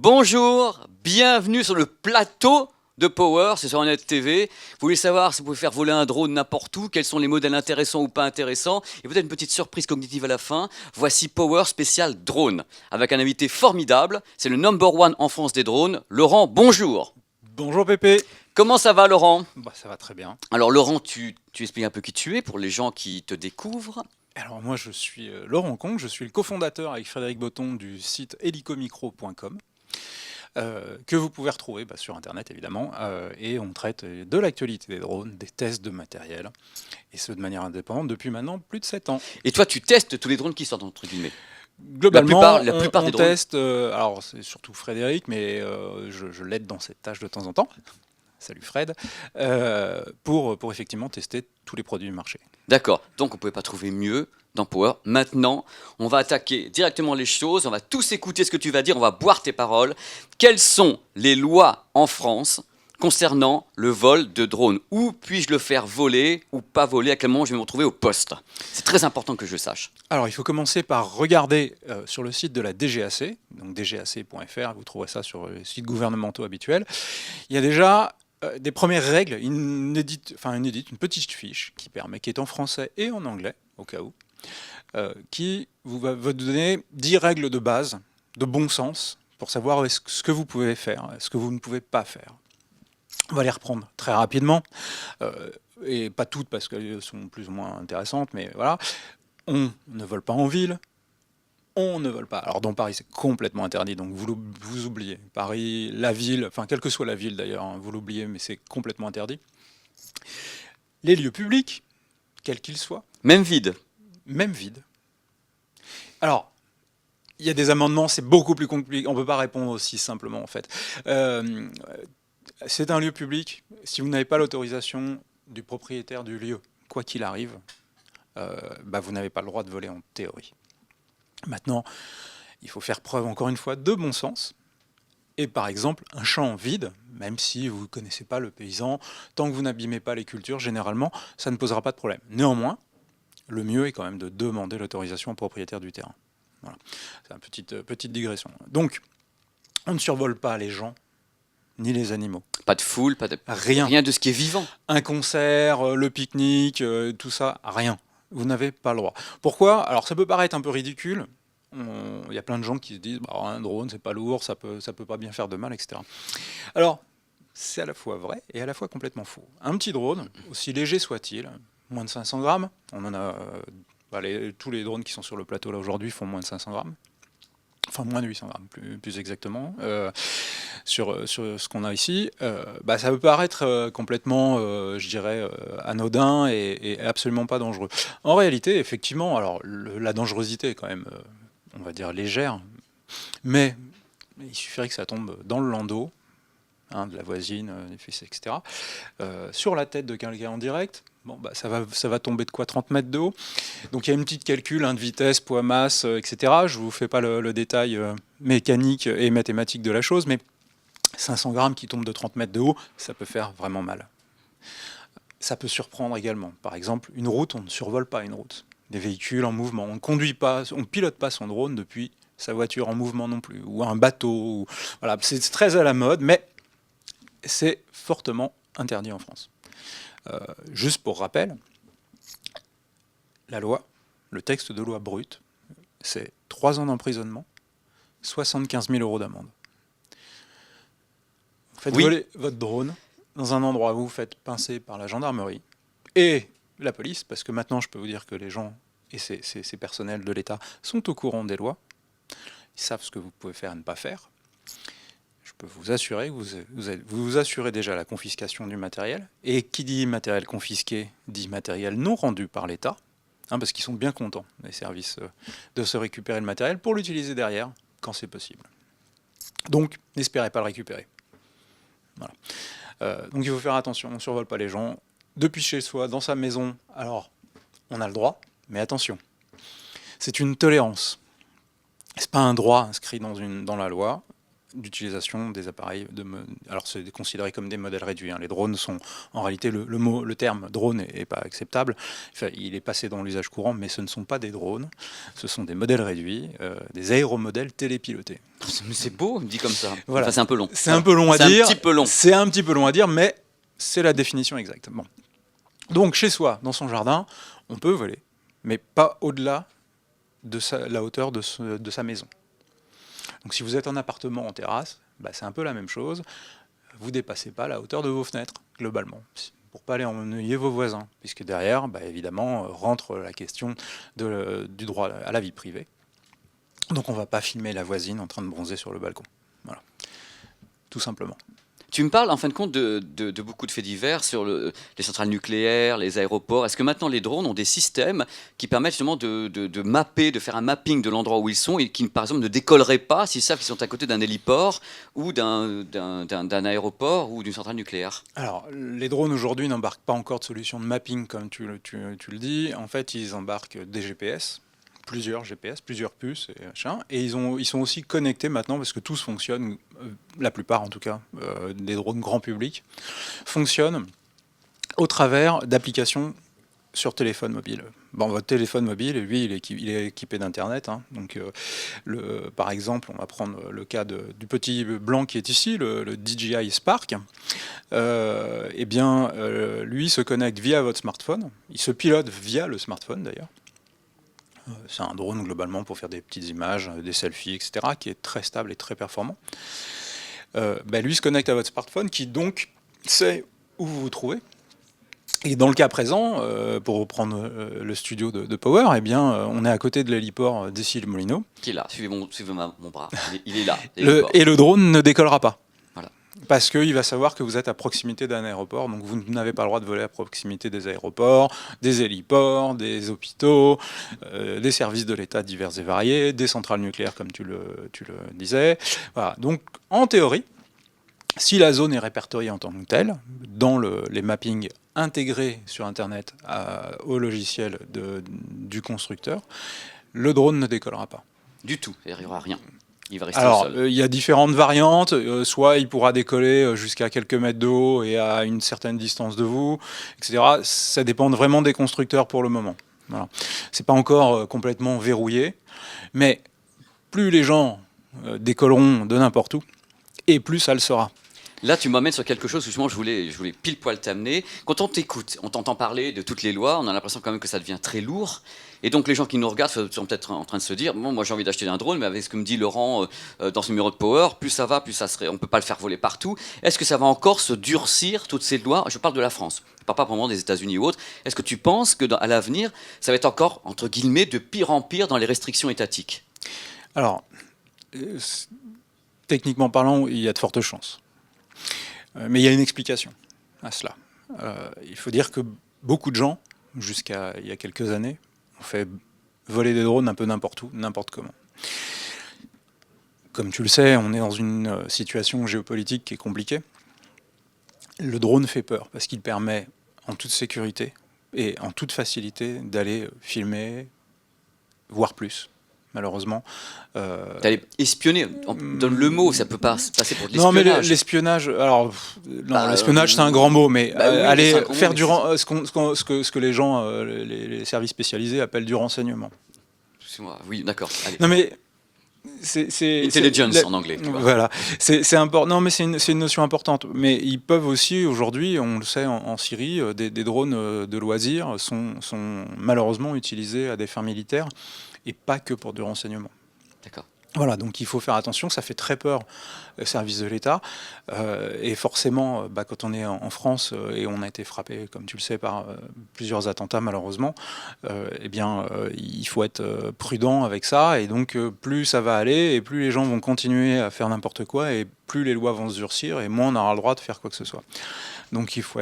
Bonjour, bienvenue sur le plateau de Power, c'est sur Net TV. Vous voulez savoir si vous pouvez faire voler un drone n'importe où, quels sont les modèles intéressants ou pas intéressants, et peut-être une petite surprise cognitive à la fin. Voici Power spécial drone, avec un invité formidable, c'est le number one en France des drones, Laurent, bonjour. Bonjour Pépé. Comment ça va Laurent? Ça va très bien. Alors Laurent, tu expliques un peu qui tu es pour les gens qui te découvrent. Alors moi je suis Laurent Conque, je suis le cofondateur avec Frédéric Botton du site helicomicro.com que vous pouvez retrouver sur internet évidemment, et on traite de l'actualité des drones, des tests de matériel, et ce de manière indépendante depuis maintenant plus de 7 ans. Et toi tu testes tous les drones qui sortent entre guillemets? Globalement, la plupart on des drones. teste, alors c'est surtout Frédéric, mais je l'aide dans cette tâche de temps en temps. Salut Fred, pour effectivement tester tous les produits du marché. D'accord, donc on ne pouvait pas trouver mieux dans Power. Maintenant, on va attaquer directement les choses, on va tous écouter ce que tu vas dire, on va boire tes paroles. Quelles sont les lois en France concernant le vol de drones? Où puis-je le faire voler ou pas voler? À quel moment je vais me retrouver au poste? C'est très important que je sache. Alors il faut commencer par regarder sur le site de la DGAC, donc dgac.fr, vous trouverez ça sur les sites gouvernementaux habituels. Il y a déjà des premières règles, une petite fiche qui est en français et en anglais, au cas où, qui va vous donner 10 règles de base, de bon sens, pour savoir ce que vous pouvez faire, ce que vous ne pouvez pas faire. On va les reprendre très rapidement, et pas toutes parce qu'elles sont plus ou moins intéressantes, mais voilà. On ne vole pas en ville. On ne vole pas. Alors dans Paris, c'est complètement interdit, donc vous oubliez. Paris, la ville, enfin quelle que soit la ville d'ailleurs, hein, vous l'oubliez, mais c'est complètement interdit. Les lieux publics, quels qu'ils soient. Même vide. Même vide. Alors, il y a des amendements, c'est beaucoup plus compliqué. On ne peut pas répondre aussi simplement en fait. C'est un lieu public. Si vous n'avez pas l'autorisation du propriétaire du lieu, quoi qu'il arrive, vous n'avez pas le droit de voler en théorie. Maintenant, il faut faire preuve, encore une fois, de bon sens. Et par exemple, un champ vide, même si vous ne connaissez pas le paysan, tant que vous n'abîmez pas les cultures, généralement, ça ne posera pas de problème. Néanmoins, le mieux est quand même de demander l'autorisation au propriétaire du terrain. Voilà. C'est une petite digression. Donc, on ne survole pas les gens, ni les animaux. Pas de foule, pas de... Rien. Rien de ce qui est vivant. Un concert, le pique-nique, tout ça, rien. Vous n'avez pas le droit. Pourquoi? Alors ça peut paraître un peu ridicule. Il y a plein de gens qui se disent un drone c'est pas lourd, ça peut pas bien faire de mal, etc. Alors c'est à la fois vrai et à la fois complètement faux. Un petit drone, aussi léger soit-il, moins de 500 grammes, on en a tous les drones qui sont sur le plateau là aujourd'hui font moins de 500 grammes. Enfin moins de 800 grammes plus exactement, sur ce qu'on a ici, ça peut paraître complètement, je dirais, anodin et absolument pas dangereux. En réalité, effectivement, alors la dangerosité est quand même, on va dire, légère, mais il suffirait que ça tombe dans le landau, de la voisine, des fils, etc., sur la tête de quelqu'un en direct. Ça va tomber de quoi 30 mètres de haut. Donc il y a une petite calcul de vitesse, poids, masse, etc. Je ne vous fais pas le détail mécanique et mathématique de la chose, mais 500 grammes qui tombent de 30 mètres de haut, ça peut faire vraiment mal. Ça peut surprendre également. Par exemple, une route, on ne survole pas une route. Des véhicules en mouvement, on ne conduit pas, on ne pilote pas son drone depuis sa voiture en mouvement non plus, ou un bateau. Voilà, c'est très à la mode, mais c'est fortement interdit en France. Juste pour rappel, la loi, le texte de loi brut, c'est 3 ans d'emprisonnement, 75 000 € d'amende. Vous faites voler votre drone dans un endroit où vous faites pincer par la gendarmerie et la police, parce que maintenant je peux vous dire que les gens et ces personnels de l'État sont au courant des lois, ils savent ce que vous pouvez faire et ne pas faire. Je peux vous assurer que vous assurez déjà la confiscation du matériel. Et qui dit matériel confisqué, dit matériel non rendu par l'État, parce qu'ils sont bien contents, les services, de se récupérer le matériel pour l'utiliser derrière, quand c'est possible. Donc, n'espérez pas le récupérer. Voilà. Donc il faut faire attention, on ne survole pas les gens. Depuis chez soi, dans sa maison, alors, on a le droit, mais attention. C'est une tolérance. Ce n'est pas un droit inscrit dans la loi d'utilisation des appareils. Alors c'est considéré comme des modèles réduits. Les drones sont, en réalité, le terme drone n'est pas acceptable. Enfin, il est passé dans l'usage courant, mais ce ne sont pas des drones. Ce sont des modèles réduits, des aéromodèles télépilotés. C'est beau, dit comme ça. Voilà. Enfin, c'est un peu long. C'est un peu long à C'est dire. un petit peu long. C'est un petit peu long à dire, mais c'est la définition exacte. Bon. Donc, chez soi, dans son jardin, on peut voler, mais pas au-delà de la hauteur de sa maison. Donc, si vous êtes en appartement, en terrasse, bah, c'est un peu la même chose. Vous ne dépassez pas la hauteur de vos fenêtres, globalement, pour ne pas aller ennuyer vos voisins, puisque derrière, bah, évidemment, rentre la question du droit à la vie privée. Donc on ne va pas filmer la voisine en train de bronzer sur le balcon. Voilà, tout simplement. Tu me parles en fin de compte de beaucoup de faits divers sur les centrales nucléaires, les aéroports. Est-ce que maintenant les drones ont des systèmes qui permettent justement de mapper, de faire un mapping de l'endroit où ils sont et qui par exemple ne décolleraient pas s'ils savent qu'ils sont à côté d'un héliport ou d'un aéroport ou d'une centrale nucléaire? Alors les drones aujourd'hui n'embarquent pas encore de solution de mapping comme tu le dis. En fait ils embarquent des GPS. Plusieurs GPS, plusieurs puces et machin. Et ils sont aussi connectés maintenant parce que tous fonctionnent, la plupart en tout cas, des drones grand public, fonctionnent au travers d'applications sur téléphone mobile. Bon, votre téléphone mobile, lui, il est équipé d'Internet. Hein. Donc, par exemple, on va prendre le cas du petit blanc qui est ici, le DJI Spark. Lui se connecte via votre smartphone. Il se pilote via le smartphone d'ailleurs. C'est un drone globalement pour faire des petites images, des selfies, etc., qui est très stable et très performant. Lui se connecte à votre smartphone qui donc sait où vous vous trouvez. Et dans le cas présent, pour reprendre le studio de Power, on est à côté de l'héliport d'Issy-les-Moulineaux. Qui est là, suivez mon bras, il est là. Et le drone ne décollera pas. Voilà. Parce qu'il va savoir que vous êtes à proximité d'un aéroport, donc vous n'avez pas le droit de voler à proximité des aéroports, des héliports, des hôpitaux, des services de l'État divers et variés, des centrales nucléaires comme tu le disais. Voilà. Donc en théorie, si la zone est répertoriée en tant que telle, dans les mappings intégrés sur Internet au logiciel du constructeur, le drone ne décollera pas. Du tout, il n'y aura rien. Il va rester au sol. Il y a différentes variantes. Soit il pourra décoller jusqu'à quelques mètres de haut et à une certaine distance de vous, etc. Ça dépend vraiment des constructeurs pour le moment. Voilà. C'est pas encore complètement verrouillé, mais plus les gens décolleront de n'importe où, et plus ça le sera. Là, tu m'amènes sur quelque chose où justement je voulais pile poil t'amener. Quand on t'écoute, on t'entend parler de toutes les lois, on a l'impression quand même que ça devient très lourd. Et donc les gens qui nous regardent sont peut-être en train de se dire, bon, moi j'ai envie d'acheter un drone, mais avec ce que me dit Laurent dans ce numéro de Power, plus ça va, plus ça serait. On ne peut pas le faire voler partout. Est-ce que ça va encore se durcir, toutes ces lois? Je parle de la France, je ne parle pas vraiment des États-Unis ou autres. Est-ce que tu penses qu'à l'avenir, ça va être encore, entre guillemets, de pire en pire dans les restrictions étatiques? Alors, techniquement parlant, il y a de fortes chances. Mais il y a une explication à cela. Il faut dire que beaucoup de gens, jusqu'à il y a quelques années, ont fait voler des drones un peu n'importe où, n'importe comment. Comme tu le sais, on est dans une situation géopolitique qui est compliquée. Le drone fait peur parce qu'il permet en toute sécurité et en toute facilité d'aller filmer, voire plus. Malheureusement. D'aller espionner, on donne le mot, ça peut pas passer pour de l'espionnage. Non, mais l'espionnage, alors, l'espionnage c'est un grand mot, mais aller faire ce que les gens, les services spécialisés appellent du renseignement. Excuse-moi, oui, d'accord. Allez. Non, mais Intelligence en anglais. Tu vois. Voilà, c'est important. Non, mais c'est une notion importante. Mais ils peuvent aussi aujourd'hui, on le sait en Syrie, des drones de loisirs sont malheureusement utilisés à des fins militaires et pas que pour du renseignement. D'accord. Voilà, donc il faut faire attention, ça fait très peur aux services de l'État. Et forcément, quand on est en France et on a été frappé, comme tu le sais, par plusieurs attentats malheureusement, il faut être prudent avec ça. Et donc plus ça va aller et plus les gens vont continuer à faire n'importe quoi et plus les lois vont se durcir et moins on aura le droit de faire quoi que ce soit. Donc il faut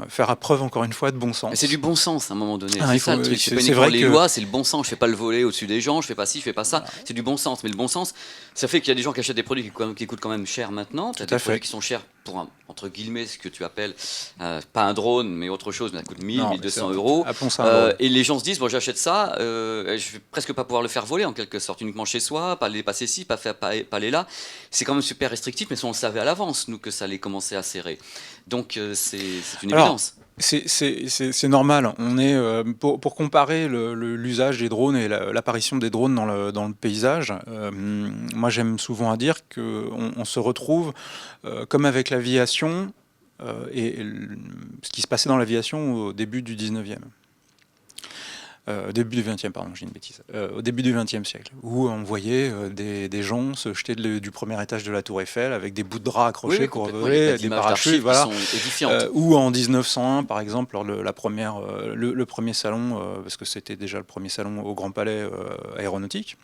faire preuve encore une fois de bon sens. Mais c'est du bon sens à un moment donné. Ah, c'est ça le truc. C'est pas uniquement les lois, c'est le bon sens. Je fais pas le voler au-dessus des gens, je fais pas ci, je fais pas ça. Voilà. C'est du bon sens. Mais le bon sens, ça fait qu'il y a des gens qui achètent des produits qui coûtent quand même cher maintenant. Tu as des produits qui sont chers pour entre guillemets ce que tu appelles pas un drone mais autre chose, mais ça coûte 1000, 1200 euros. Et les gens se disent bon j'achète ça, je vais presque pas pouvoir le faire voler en quelque sorte, uniquement chez soi, pas les passer ci, pas aller là. C'est quand même super restrictif, mais on le savait à l'avance nous que ça allait commencer à serrer. Donc c'est une évidence. C'est normal. On est, pour comparer l'usage des drones et l'apparition des drones dans le paysage, moi j'aime souvent à dire qu'on se retrouve comme avec l'aviation ce qui se passait dans l'aviation au début du 19e. Début du 20e, pardon, j'ai une bêtise. Au début du 20e siècle, où on voyait des gens se jeter du premier étage de la Tour Eiffel avec des bouts de drap accrochés pour voler, des parachutes, voilà. Ou en 1901, par exemple, lors de le premier salon, parce que c'était déjà le premier salon au Grand Palais aéronautique.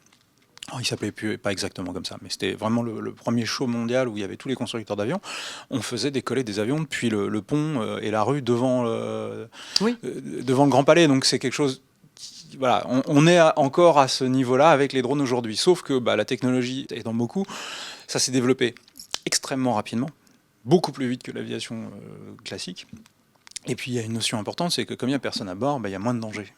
Alors, il s'appelait pas exactement comme ça, mais c'était vraiment le premier show mondial où il y avait tous les constructeurs d'avions. On faisait décoller des avions depuis le pont et la rue devant le Grand Palais. Donc c'est quelque chose. Voilà, on est encore à ce niveau-là avec les drones aujourd'hui. Sauf que la technologie étant beaucoup, ça s'est développé extrêmement rapidement, beaucoup plus vite que l'aviation classique. Et puis il y a une notion importante, c'est que comme il n'y a personne à bord, il y a moins de danger.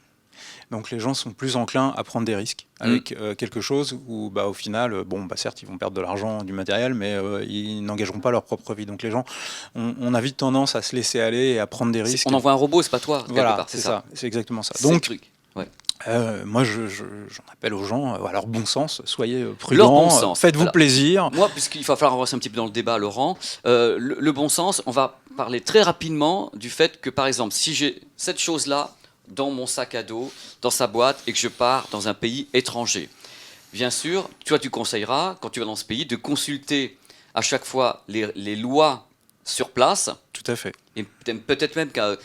Donc les gens sont plus enclins à prendre des risques avec quelque chose où au final, certes ils vont perdre de l'argent, du matériel, mais ils n'engageront pas leur propre vie. Donc les gens, on a vite tendance à se laisser aller et à prendre des risques. On envoie un robot, c'est pas toi. Voilà, c'est ça, c'est exactement ça. Donc moi, j'en appelle aux gens à leur bon sens, soyez prudents, faites-vous plaisir. Moi, puisqu'il va falloir avancer un petit peu dans le débat, Laurent, le bon sens, on va parler très rapidement du fait que, par exemple, si j'ai cette chose-là dans mon sac à dos, dans sa boîte, et que je pars dans un pays étranger, bien sûr, toi, tu conseilleras, quand tu vas dans ce pays, de consulter à chaque fois les lois sur place. Tout à fait. Et peut-être même qu'à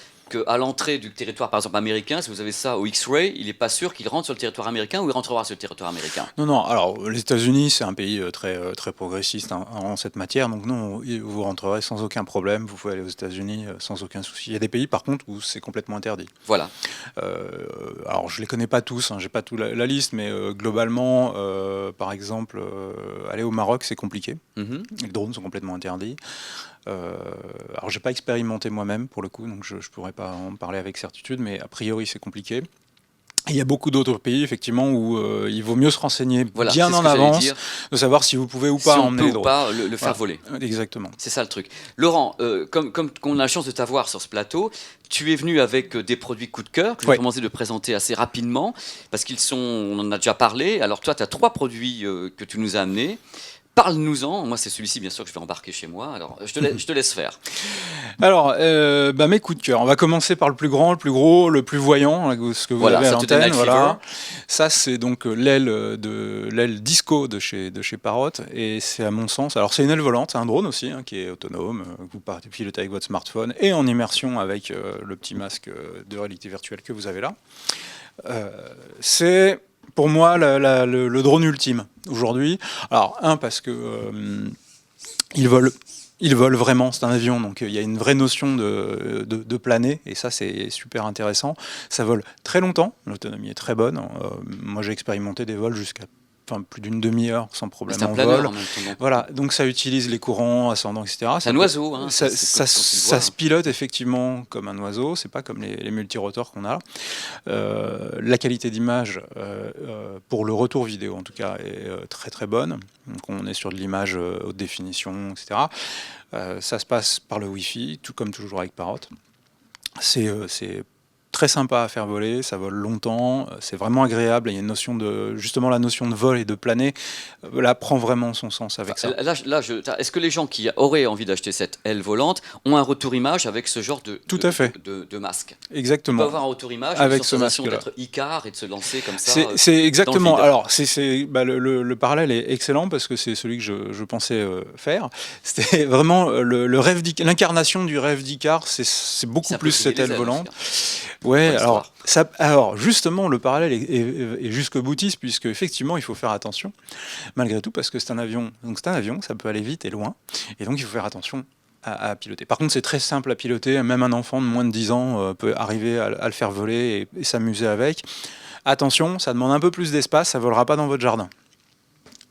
l'entrée du territoire, par exemple, américain, si vous avez ça au X-Ray, il n'est pas sûr qu'il rentre sur le territoire américain ou il rentrera sur le territoire américain. Non. Alors, les États-Unis, c'est un pays très progressiste en cette matière. Donc, non, vous rentrerez sans aucun problème. Vous pouvez aller aux États-Unis sans aucun souci. Il y a des pays, par contre, où c'est complètement interdit. Voilà. Alors, je ne les connais pas tous. J'ai pas toute la liste. Mais globalement, par exemple, aller au Maroc, c'est compliqué. Les drones sont complètement interdits. Alors j'ai pas expérimenté moi-même pour le coup, donc je pourrais pas en parler avec certitude, mais a priori c'est compliqué. Il y a beaucoup d'autres pays, effectivement, où il vaut mieux se renseigner bien en avance, de savoir si vous pouvez ou pas emmener les drones. Pas le faire voler. Exactement. C'est ça le truc. Laurent, comme on a la chance de t'avoir sur ce plateau, tu es venu avec des produits coup de cœur que je vais commencer de présenter assez rapidement, parce on en a déjà parlé. Alors toi, tu as 3 produits que tu nous as amenés. Parle-nous-en. Moi, c'est celui-ci, bien sûr, que je vais embarquer chez moi. Alors, je te laisse faire. Alors, mes coups de cœur. On va commencer par le plus grand, le plus gros, le plus voyant, ce que vous avez à l'antenne. Voilà. Ça, c'est donc l'aile disco de chez Parrot. Et c'est à mon sens... Alors, c'est une aile volante, c'est un drone aussi, qui est autonome, que vous pilotez avec votre smartphone et en immersion avec le petit masque de réalité virtuelle que vous avez là. C'est... Pour moi, le drone ultime aujourd'hui. Alors, parce que il vole vraiment, c'est un avion, donc il y a une vraie notion de planer, et ça c'est super intéressant. Ça vole très longtemps, l'autonomie est très bonne. Moi j'ai expérimenté des vols jusqu'à plus d'une demi-heure sans problème en vol. Voilà, donc ça utilise les courants ascendants, etc. C'est un oiseau. Hein, ça se pilote effectivement comme un oiseau, c'est pas comme les multirotors qu'on a. La qualité d'image, pour le retour vidéo en tout cas, est très très bonne. Donc on est sur de l'image haute définition, etc. Ça se passe par le Wi-Fi, tout comme toujours avec Parrot. C'est très sympa à faire voler, ça vole longtemps, c'est vraiment agréable. Il y a une notion justement la notion de vol et de planer, là prend vraiment son sens avec ça. Est-ce que les gens qui auraient envie d'acheter cette aile volante ont un retour image avec ce genre de masque? Exactement. Ils peuvent avoir un retour image avec ce masque d'être Icar et de se lancer comme ça. C'est exactement. Alors le parallèle est excellent parce que c'est celui que je pensais faire. C'était vraiment l'incarnation du rêve d'Icar. C'est beaucoup plus cette aile volante. Ouais, alors justement, le parallèle est jusqu'au boutiste, puisque effectivement, il faut faire attention, malgré tout, parce que c'est un avion. Donc c'est un avion, ça peut aller vite et loin, et donc il faut faire attention à piloter. Par contre, c'est très simple à piloter, même un enfant de moins de 10 ans peut arriver à le faire voler et s'amuser avec. Attention, ça demande un peu plus d'espace, ça volera pas dans votre jardin.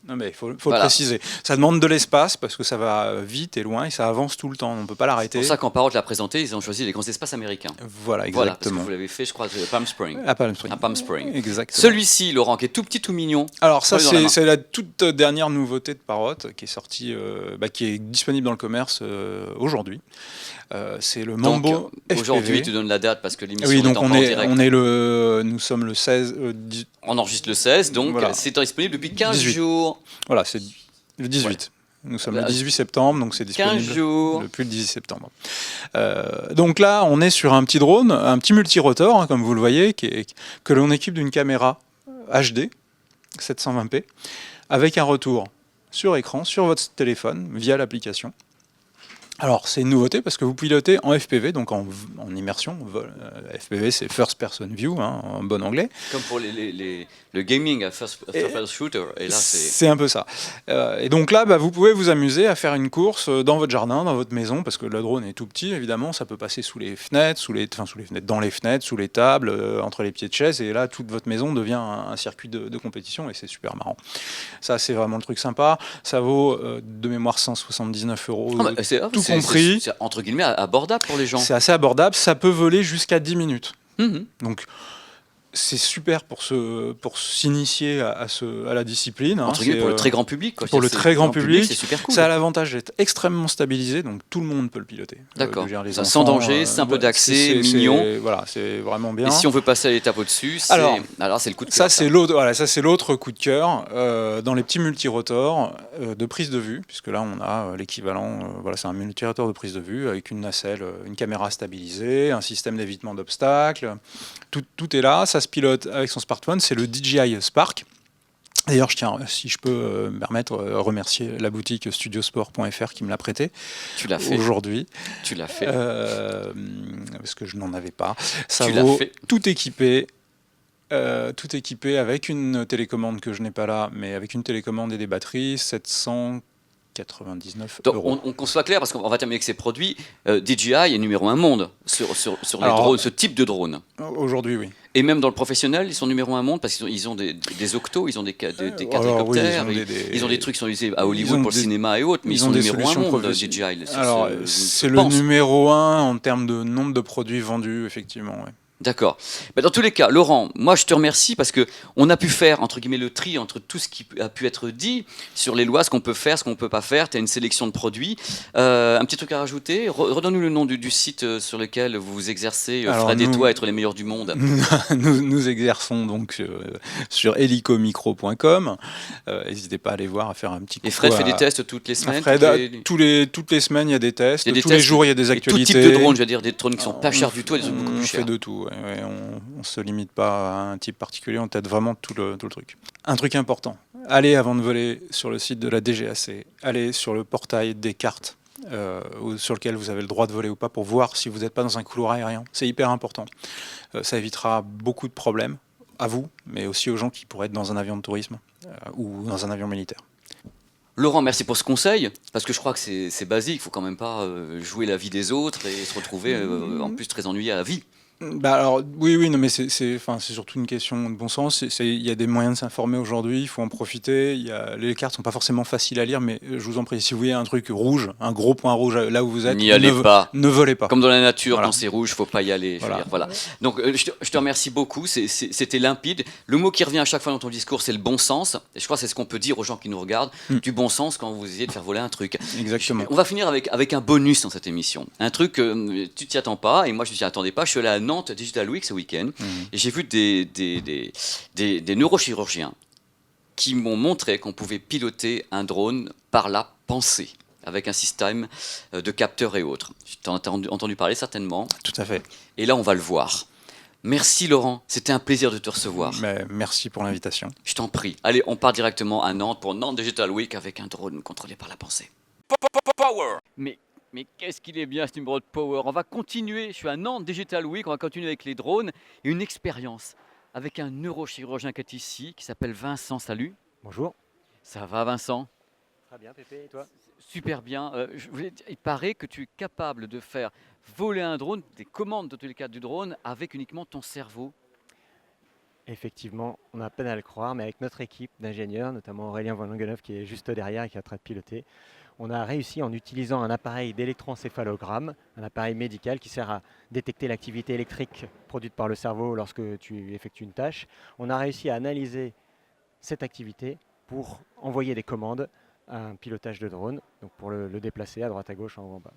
Non, mais il faut le Voilà. préciser. Ça demande de l'espace parce que ça va vite et loin et ça avance tout le temps. On ne peut pas C'est l'arrêter. pour ça qu'en Parole l'a présenté, ils ont choisi les grands espaces américains. Voilà, Voilà, parce que exactement. vous l'avez fait, je crois, à Palm Springs. À Palm Springs. À Palm Springs. Exactement. Celui-ci, Laurent, qui est tout petit, tout mignon. Alors ça, Prenez dans la main. c'est la toute dernière nouveauté de Parrot qui est sortie, qui est disponible dans le commerce aujourd'hui. C'est le Donc, Mambo FPV. aujourd'hui, tu donnes la date parce que l'émission Oui, est donc encore en direct. nous sommes le 16, On enregistre le 16, donc Voilà. c'est disponible depuis 15 18. jours. voilà, c'est le 18. Ouais. Nous sommes le 18 septembre, donc c'est 15 disponible jours. depuis le 18 septembre. Donc là, on est sur un petit drone, un petit multirotor, comme vous le voyez, que l'on équipe d'une caméra HD 720p avec un retour sur écran, sur votre téléphone, via l'application. Alors, c'est une nouveauté parce que vous pilotez en FPV, donc en immersion. FPV, c'est First Person View, en bon anglais. Comme pour le gaming à first shooter. Et là, c'est. C'est un peu ça. Et donc là, vous pouvez vous amuser à faire une course dans votre jardin, dans votre maison, parce que le drone est tout petit, évidemment. Ça peut passer sous les fenêtres, dans les fenêtres, sous les tables, entre les pieds de chaise. Et là, toute votre maison devient un circuit de compétition et c'est super marrant. Ça, c'est vraiment le truc sympa. Ça vaut de mémoire 179 €. Tout compris. C'est entre guillemets abordable pour les gens. C'est assez abordable. Ça peut voler jusqu'à 10 minutes. Mhm. Donc, c'est super pour s'initier à la discipline. Entre guillemets, pour le très grand public. Quoi. Pour le très grand public, c'est super cool. Ça a l'avantage d'être extrêmement stabilisé, donc tout le monde peut le piloter. D'accord. Les Sans enfants, danger, simple d'accès, mignon. Voilà, c'est vraiment bien. Et si on veut passer à l'étape au-dessus, alors c'est le coup de cœur. Ça, c'est l'autre coup de cœur. Dans les petits multirotors de prise de vue, puisque là, on a l'équivalent, c'est un multirotor de prise de vue avec une nacelle, une caméra stabilisée, un système d'évitement d'obstacles. Tout est là, ça se pilote avec son smartphone, c'est le DJI Spark. D'ailleurs, je tiens, si je peux me permettre, remercier la boutique studiosport.fr qui me l'a prêté. Tu l'as fait. Aujourd'hui. Tu l'as fait. Parce que je n'en avais pas. Ça tu vaut l'as fait. tout équipé avec une télécommande que je n'ai pas là, mais avec une télécommande et des batteries, 799 Donc, €. qu'on soit clair, parce qu'on va terminer avec ces produits, DJI est numéro 1 monde sur les drones, ce type de drone. Aujourd'hui, oui. Et même dans le professionnel, ils sont numéro 1 monde parce qu'ils ont des octos, ils ont des quadricoptères, ils ont des trucs qui sont utilisés à Hollywood pour le cinéma et autres, mais ils sont numéro 1 monde, DJI. Alors, c'est le numéro 1 en termes de nombre de produits vendus, effectivement, ouais. D'accord. Dans tous les cas, Laurent, moi je te remercie parce que on a pu faire entre guillemets le tri entre tout ce qui a pu être dit sur les lois, ce qu'on peut faire, ce qu'on peut pas faire. Tu as une sélection de produits. Un petit truc à rajouter. Redonne-nous le nom du site sur lequel vous vous exercez. Fred et toi être les meilleurs du monde. Nous exerçons donc sur helicomicro.com. N'hésitez pas à aller voir, à faire un petit coucou. Et Fred fait des tests toutes les semaines. Toutes les semaines, il y a des tests. Tous les tests, jours, il y a des actualités. Tout type de drones, je veux dire, des drones qui sont pas chers du tout, et des trucs beaucoup plus chers. On fait de tout. Ouais, on ne se limite pas à un type particulier, on teste vraiment tout le truc. Un truc important, allez avant de voler sur le site de la DGAC, allez sur le portail des cartes sur lequel vous avez le droit de voler ou pas pour voir si vous n'êtes pas dans un couloir aérien. C'est hyper important. Ça évitera beaucoup de problèmes à vous, mais aussi aux gens qui pourraient être dans un avion de tourisme ou dans un avion militaire. Laurent, merci pour ce conseil, parce que je crois que c'est basique, il ne faut quand même pas jouer la vie des autres et se retrouver en plus très ennuyé à la vie. Alors oui, non, mais c'est surtout une question de bon sens. Il y a des moyens de s'informer aujourd'hui, il faut en profiter. Les cartes sont pas forcément faciles à lire, mais je vous en prie, si vous voyez un truc rouge, un gros point rouge là où vous êtes, n'y allez pas. Ne volez pas. Comme dans la nature, Voilà. quand c'est rouge, il ne faut pas y aller. Voilà. Donc je te remercie beaucoup, c'était limpide. Le mot qui revient à chaque fois dans ton discours, c'est le bon sens. Et je crois que c'est ce qu'on peut dire aux gens qui nous regardent, du bon sens quand vous essayez de faire voler un truc. Exactement. On va finir avec un bonus dans cette émission. Un truc que tu t'y attends pas, et moi je ne t'y attendais pas. Je suis allé à Nantes Digital Week ce week-end, et j'ai vu des neurochirurgiens qui m'ont montré qu'on pouvait piloter un drone par la pensée, avec un système de capteurs et autres. Tu en as entendu parler certainement. Tout à fait. Et là, on va le voir. Merci Laurent, c'était un plaisir de te recevoir. Mais merci pour l'invitation. Je t'en prie. Allez, on part directement à Nantes pour Nantes Digital Week avec un drone contrôlé par la pensée. Power. Mais qu'est-ce qu'il est bien ce numéro de Power. On va continuer, je suis à Nantes Digital Week, on va continuer avec les drones et une expérience avec un neurochirurgien qui est ici, qui s'appelle Vincent. Salut. Bonjour. Ça va Vincent? Très bien, Pépé, et toi? Super bien. Il paraît que tu es capable de faire voler un drone, des commandes dans tous les cas du drone, avec uniquement ton cerveau. Effectivement, on a peine à le croire, mais avec notre équipe d'ingénieurs, notamment Aurélien Van Langenhoff qui est juste derrière et qui est en train de piloter, on a réussi en utilisant un appareil d'électroencéphalogramme, un appareil médical qui sert à détecter l'activité électrique produite par le cerveau lorsque tu effectues une tâche. On a réussi à analyser cette activité pour envoyer des commandes à un pilotage de drone, donc pour le déplacer à droite à gauche, en haut en bas.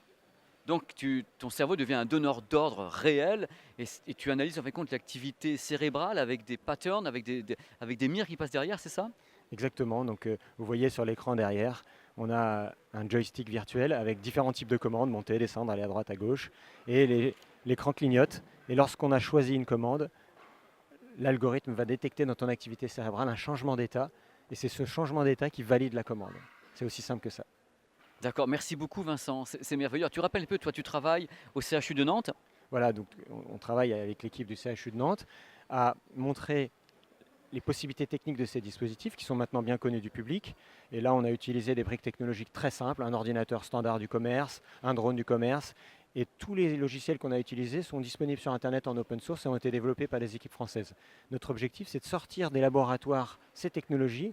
Donc ton cerveau devient un donneur d'ordre réel et tu analyses en fin de compte l'activité cérébrale avec des patterns, avec des mires qui passent derrière, c'est ça? Exactement, donc vous voyez sur l'écran derrière, on a un joystick virtuel avec différents types de commandes, monter, descendre, aller à droite, à gauche, et l'écran clignote. Et lorsqu'on a choisi une commande, l'algorithme va détecter dans ton activité cérébrale un changement d'état, et c'est ce changement d'état qui valide la commande. C'est aussi simple que ça. D'accord, merci beaucoup Vincent, c'est merveilleux. Alors, tu rappelles un peu, toi tu travailles au CHU de Nantes. Voilà, donc on travaille avec l'équipe du CHU de Nantes à montrer les possibilités techniques de ces dispositifs qui sont maintenant bien connus du public. Et là, on a utilisé des briques technologiques très simples, un ordinateur standard du commerce, un drone du commerce. Et tous les logiciels qu'on a utilisés sont disponibles sur Internet en open source et ont été développés par des équipes françaises. Notre objectif, c'est de sortir des laboratoires ces technologies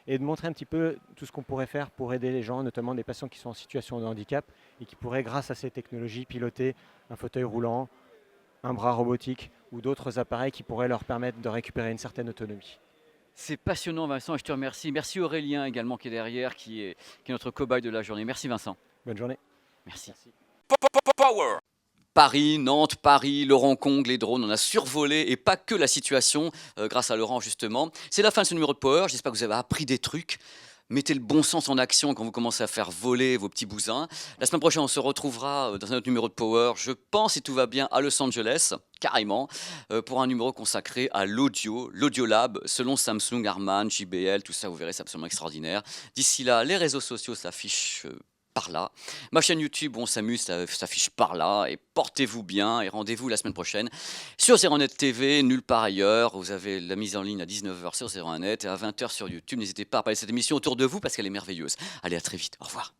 et de montrer un petit peu tout ce qu'on pourrait faire pour aider les gens, notamment des patients qui sont en situation de handicap et qui pourraient, grâce à ces technologies, piloter un fauteuil roulant, un bras robotique ou d'autres appareils qui pourraient leur permettre de récupérer une certaine autonomie. C'est passionnant Vincent et je te remercie. Merci Aurélien également qui est derrière, qui est notre cobaye de la journée. Merci Vincent. Bonne journée. Merci. Merci. Paris, Nantes, Paris, Laurent Congle, les drones, on a survolé et pas que la situation grâce à Laurent justement. C'est la fin de ce numéro de Power, j'espère que vous avez appris des trucs. Mettez le bon sens en action quand vous commencez à faire voler vos petits bousins. La semaine prochaine, on se retrouvera dans un autre numéro de Power, je pense, si tout va bien, à Los Angeles, carrément, pour un numéro consacré à l'audio, l'Audiolab, selon Samsung, Harman, JBL, tout ça, vous verrez, c'est absolument extraordinaire. D'ici là, les réseaux sociaux s'affichent par là. Ma chaîne YouTube, on s'amuse, ça s'affiche par là. Et portez-vous bien et rendez-vous la semaine prochaine sur 01net TV, nulle part ailleurs. Vous avez la mise en ligne à 19h sur 01net et à 20h sur YouTube. N'hésitez pas à parler de cette émission autour de vous parce qu'elle est merveilleuse. Allez, à très vite. Au revoir.